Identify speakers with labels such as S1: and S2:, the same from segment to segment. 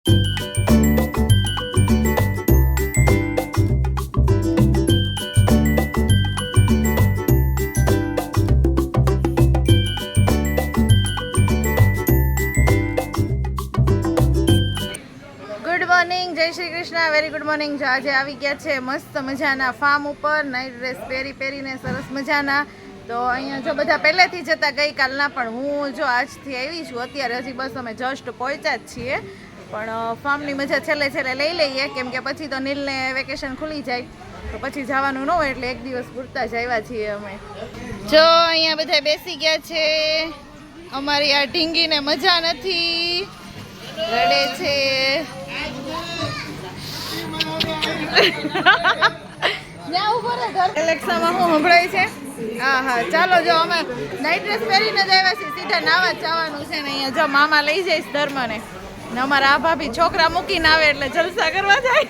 S1: જય Shri Krishna, very good morning. જો આજે આવી ગયા છે મસ્ત મજાના ફાર્મ ઉપર, નાઇટ ડ્રેસ પહેરીને સરસ મજાના. તો અહીંયા જો બધા પહેલેથી જતા ગઈકાલના, પણ હું જો આજથી આવી છું. અત્યારે હજી બસ અમે જસ્ટ પહોંચ્યા જ છીએ, પણ ફાર્મની મજા છેલ્લે લઈ લઈએ, કેમ કે પછી તો નીલને વેકેશન ખુલી જાય તો પછી જવાનું ન હોય, એટલે એક દિવસ પૂરતા જ આવ્યા છીએ અમે. જો અહીંયા બધા બેસી ગયા છે. અમારી આ ઢીંગીને મજા નથી, રડે છે. એલેક્સામાં હું સંભળાય છે. હા, ચાલો જો અમે નાઇટ ડ્રેસ પહેરીને જ આવ્યા છીએ, સીધા નાવા જવાનું છે ને. અહીંયા જો મામા લઈ જઈશ ધર્મને, ને અમારા આ ભાભી છોકરા મૂકીને આવે એટલે જલસા કરવા જાય.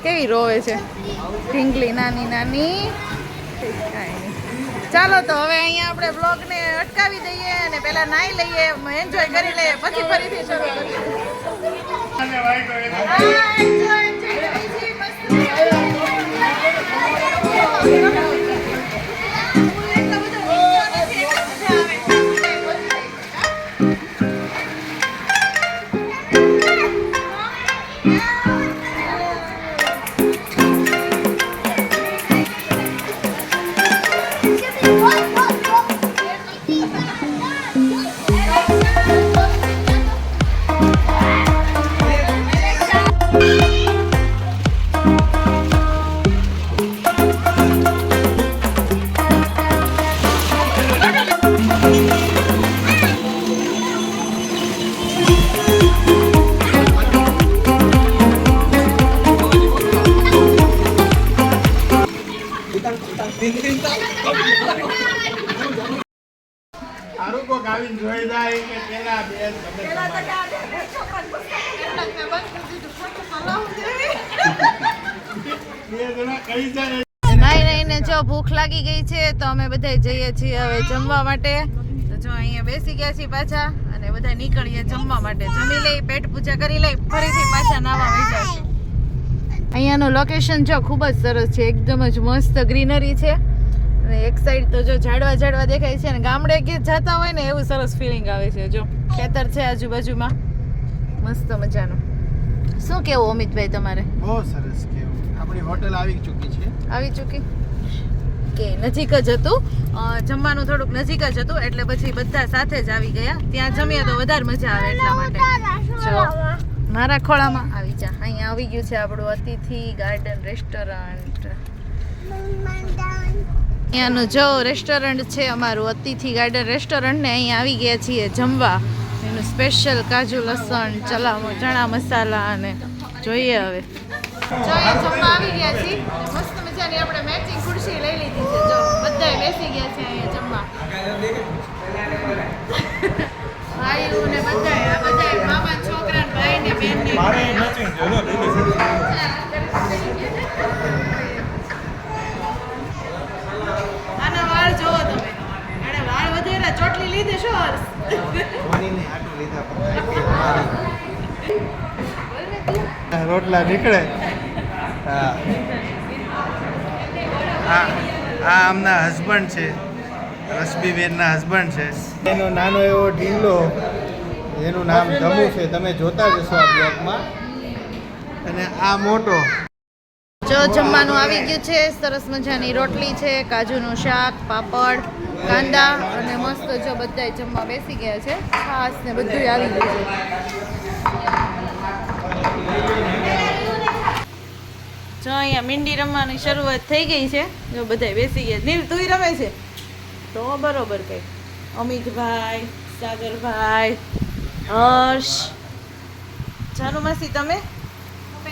S1: કેવી રોવે છે ઢીંગલી નાની. ચાલો તો હવે અહીંયા આપણે બ્લોગને અટકાવી દઈએ અને પહેલા નાઈ લઈએ, એન્જોય કરી લઈએ, પછી ફરીથી શરૂ કરીએ. નાઈને જો ભૂખ લાગી ગઈ છે તો અમે બધા જઈએ છીએ હવે જમવા માટે. તો જો અહીંયા બેસી ગયા છીએ પાછા, અને બધા નીકળીએ જમવા માટે. જમી લઈ, પેટ પૂજા કરી લઈ, ફરીથી પાછા નાવા વહી જશે. અહીંયાનું લોકેશન જો ખૂબ જ સરસ છે, એકદમ જ મસ્ત ગ્રીનરી છે. અને એક સાઈડ તો જો ઝાડવા દેખાય છે, અને ગામડે કે જતા હોય ને એવું સરસ ફિલિંગ આવે છે. જો ખેતર છે આજુબાજુમાં, મસ્ત મજાનું. શું કેવું અમિતભાઈ તમારે?
S2: બહુ સરસ કેવું. આપણી હોટેલ આવી ચૂકી
S1: કે નજીક જ હતું, જમવાનું થોડુંક નજીક જ હતું, એટલે પછી બધા સાથે જ આવી ગયા. ત્યાં જમીએ તો વધારે મજા આવે, એટલા માટે. જો મારા ખોળામાં આવી જા. અહીંયા આવી ગયું છે આપણું અતિથિ ગાર્ડન રેસ્ટોરન્ટ. અહીંયાનું જો રેસ્ટોરન્ટ છે અમારું અતિથિ ગાર્ડન રેસ્ટોરન્ટ, ને અહીંયા આવી ગયા છીએ જમવા. એનું સ્પેશિયલ કાજુ લસણ ચણા મસાલા, અને જોઈએ હવે જો અહીંયા જમવા આવી ગયા છીએ. મસ્ત મજાની આપણે મેચિંગ ખુરશી લઈ લીધી છે. જો બધા બેસી ગયા છે અહીંયા જમવા, ભાઈઓ ને બધા મામા છોકરા ભાઈ ને બેન ને. આના વાળ જોવો તમે, આને વાળ વધેરા ચોટલી લીધે શું
S2: રોટલા નીકળે. આ આમના હસબન્ડ છે, રશ્મિબેનના હસબન્ડ છે. એનો નાનો એવો ઢીંગલો, એનું નામ ધમુ છે, તમે જોતા જશો આ બ્લોગમાં. અને આ મોટો
S1: જો જમવાનું આવી ગયું છે. સરસ મજાની રોટલી છે, કાજુનું શાક, પાપડ, કાંદા, અને મસ્ત જો બધા જમવા બેસી ગયા છે. છાશ ને બધું આવી ગયું છે. જો અહીંયા મીંડી રમવાની શરૂઆત થઈ ગઈ છે. જો બધા બેસી ગયા. નીલ તું રમે છે તો બરોબર કઈ. અમિતભાઈ, સાગરભાઈ, હર્ષ, જાનુ માસી તમે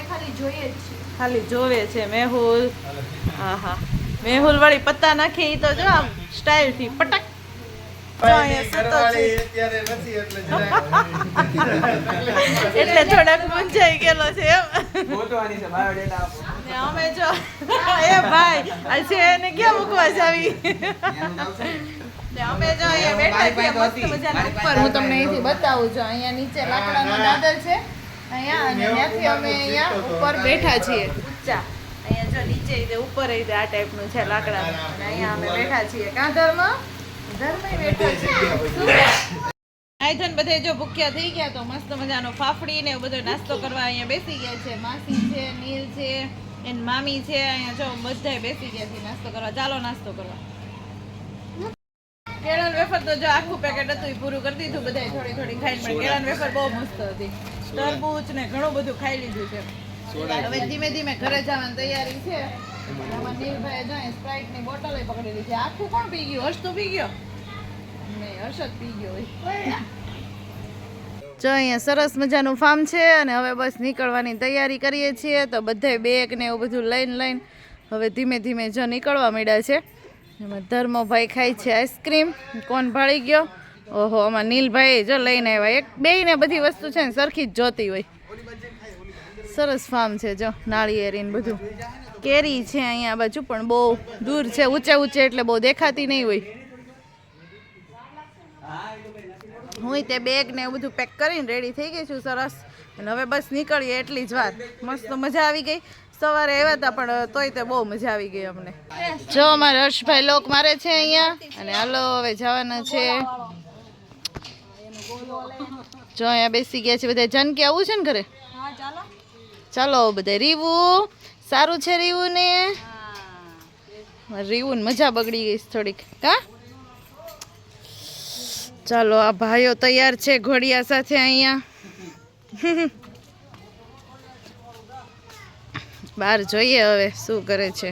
S1: ખાલી જોઈએ જ છીએ, ખાલી જોવે છે. મેહુલ, હા મેહુલ વાળી પત્તા નાખી તો જો આમ સ્ટાઇલ થી પટક.
S2: ઘરવાળી અત્યારે નથી એટલે જરાક
S1: એટલે થોડાક મૂંઝાઈ ગયેલો છે એમ
S3: ગોતવાની છે બાયોડેટા આપો.
S1: ને અમે જો એ ભાઈ આ છે એને ક્યાં મૂકવા જાવી ને અમે જો અહીંયા બેઠા છીએ મસ્ત મજાના ઉપર હું તમને અહીંથી બતાવું છું અહીંયા નીચે લાકડાનો દાદર છે અહીંયા અને ત્યાંથી અમે અહીંયા ઉપર બેઠા છીએ ઊંચા અહીંયા જો નીચે રીતે ઉપર રીતે આ ટાઈપનું છે લાકડાનું અને અહીંયા અમે બેઠા છીએ કાં ધર્મ બેઠા છીએ આયધન બધે જો ભૂખ્યા થઈ ગયા તો મસ્ત મજાનો ફાફડી ને એવું બધો નાસ્તો કરવા અહીંયા બેસી ગયા છે માસી છે નીલ છે એન મામી છે અહીંયા જો બધાય બેસી ગયા છે નાસ્તો કરવા ચાલો નાસ્તો કરવા કેળાન વેફર તો જો આખું પેકેટ હતું ઈ પૂરું કરી દીધું બધાય થોડી થોડી ખાઈને પણ કેળાન વેફર બહુ મસ્ત હતી તરબૂચ ને ઘણું બધું ખાઈ લીધું છે હવે ધીમે ધીમે ઘરે જવાની તૈયારી છે આમાં નીલભાઈ જો સ્પ્રાઇટ ની બોટલ પકડેલી છે આખું કોણ પી ગયું હર્ષ તો પી ગયો નહીં હર્ષદ પી ગયો હોય જો અહીંયા સરસ મજાનું ફાર્મ છે અને હવે બસ નીકળવાની તૈયારી કરીએ છીએ તો બધાય બેગ ને એવું બધું લઈને હવે ધીમે ધીમે જો નીકળવા માંડ્યા છે એમાં ધર્મભાઈ ખાય છે આઈસ્ક્રીમ કોણ ભાળી ગયો ઓહો આમાં નીલભાઈ જો લઈને આવ્યા એક બેયને બધી વસ્તુ છે ને સરખી જ જોતી હોય સરસ ફાર્મ છે જો નાળિયેરી ને બધું કેરી છે અહીંયા આ બાજુ પણ બહુ દૂર છે ઊંચે ઊંચે એટલે બહુ દેખાતી નહીં હોય હું તે બેગ ને એવું બધું પેક કરીને રેડી થઈ ગઈ છું સરસ અને હવે બસ નીકળીએ એટલી જ વાર મસ્ત મજા આવી ગઈ સવારે આવ્યા હતા પણ તોય તે બહુ મજા આવી ગઈ અમને જો અમારા હર્ષભાઈ લોક મારે છે અહીંયા અને હાલો હવે જવાના છે જો અહીંયા બેસી ગયા છે બધા જાનકી આવું છે ને ઘરે ચાલો બધા રીવું સારું છે રીવું ને રીવું મજા બગડી ગઈ થોડીક કા ચાલો આ ભાઈઓ તૈયાર છે ઘોડિયા સાથે અહીંયા બહાર જોઈએ હવે શું કરે છે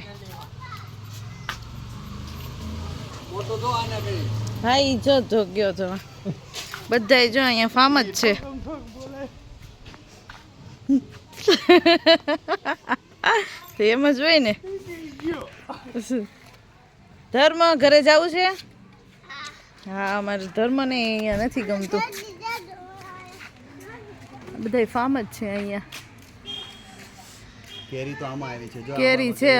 S1: ભાઈ જો ગયો તો બધાય જો અહીંયા ફાર્મ જ છે એમ જ હોય ને ધર્મ ઘરે જવું છે હા અમારે ધર્મને અહીંયા નથી ગમતું બધાય ફાર્મ જ છે અહીંયા
S3: કેરી તો આમાં આવી છે જો
S1: કેરી છે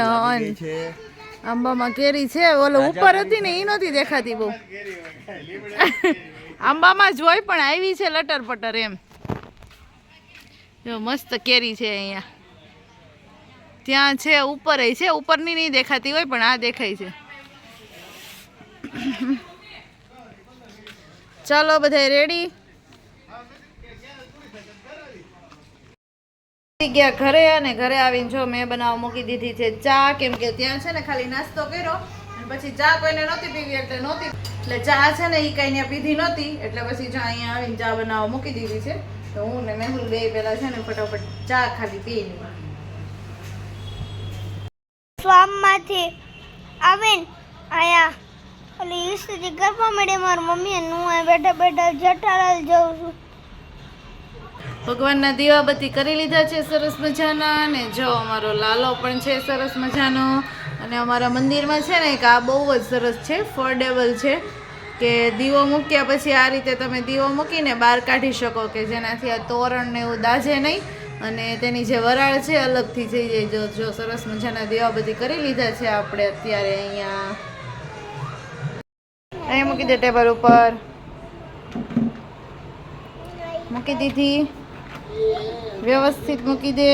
S1: આંબામાં કેરી છે ઓલો ઉપર હતી ને એ નહોતી દેખાતી બહુ આંબામાં જ હોય પણ આવી છે લટર પટર એમ જો મસ્ત કેરી છે અહીંયા ત્યાં છે ઉપર છે ઉપરની નહીં દેખાતી હોય પણ આ દેખાય છે ચાલો બધા રેડી ગયા ઘરે અને ઘરે આવીને જો મેં બનાવવા મૂકી દીધી છે ચા કેમ કે ત્યાં છે ને ખાલી નાસ્તો કર્યો અને પછી ચા કોઈને નહોતી પીવી એટલે ચા છે ને એ કઈ પીધી નહોતી એટલે પછી જો અહીંયા આવીને ચા બનાવવા મૂકી દીધી છે તો હું ને મેહુલ બે પેલા છે ને ફટાફટ ચા ખાલી પી લીધી
S4: સ્વામમાંથી આવીને આયા ઓલી ઈસ્ત્રી કરવા મળે મારી મમ્મી અને હું બેઠા બેઠા જેઠાલાલ જાઉં છું
S1: ભગવાનના દીવાબત્તી કરી લીધા છે સરસ મજાના અને જો અમારો લાલો પણ છે સરસ મજાનો અને અમારા મંદિરમાં છે ને એક આ બહુ જ સરસ છે ફોર્ડેબલ છે કે દીવો મૂક્યા પછી આ રીતે તમે દીવો મૂકીને બહાર કાઢી શકો કે જેનાથી આ તોરણ ને એવું દાઝે નહીં અને તેની જે વરાળ છે અલગથી થઈ જાય જો સરસ મજાના દીવાબત્તી કરી લીધા છે આપણે અત્યારે અહીંયા મૂકી દે ટેબલ ઉપર મૂકી દીધી વ્યવસ્થિત મૂકી દે